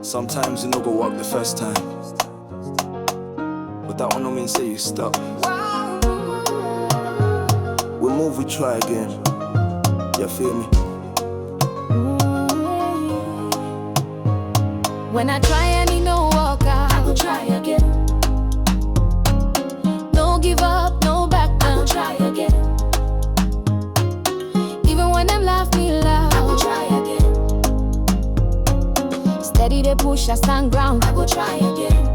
Sometimes you no go walk the first time, but that one no mean say you stop. We move, we try again. You feel me? When I try and it no work out, I go try again. no give up, no back I down. go try again. Even when them laugh me loud, I go try again. steady they push, I stand ground. I go try again.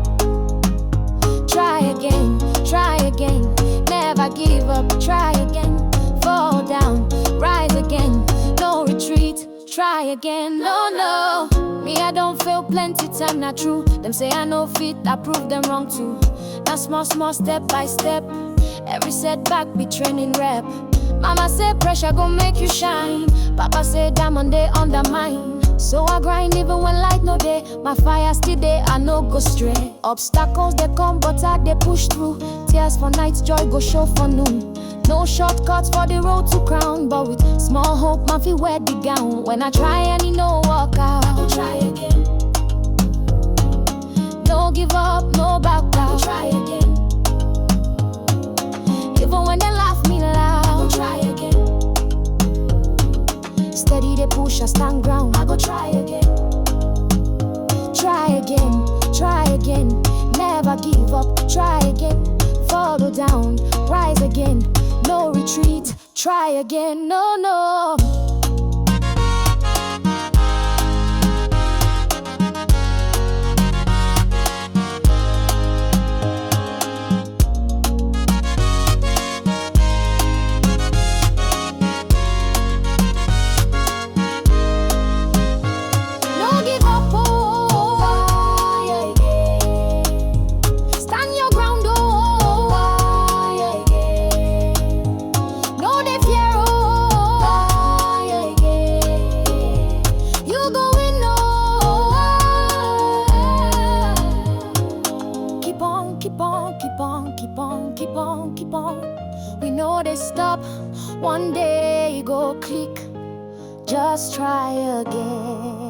Try again, try again, never give up. Try again, fall down, rise again, no retreat. Try again, no. Me, I don't feel plenty time, not true. Them say I no fit, I prove them wrong too. Now small, step by step. Every setback be training rep. Mama say pressure gon' make you shine. Papa say diamond they undermine. So I grind even when light no day. My fire still there, I no go stray. Obstacles they come, but I they push through. Tears for nights, joy go show for noon. No shortcuts for the road to crown, but with small hope, man fi wear the gown. When I try and it no walk out, I go try again. no give up, no back I go down. try again. Even when they laugh me I go loud, try again. steady they push, I stand ground. I go try again. Try again, try again, never give up. Try again, follow down, rise again, no retreat. Try again, no. No give up, oh, Yeah, yeah. stand your ground, oh, Yeah, yeah. no they fear, oh, Yeah, yeah. you go win, oh. Keep on, keep on, keep on, keep on, keep on, keep on. We know they stop, one day you go click. Just try again.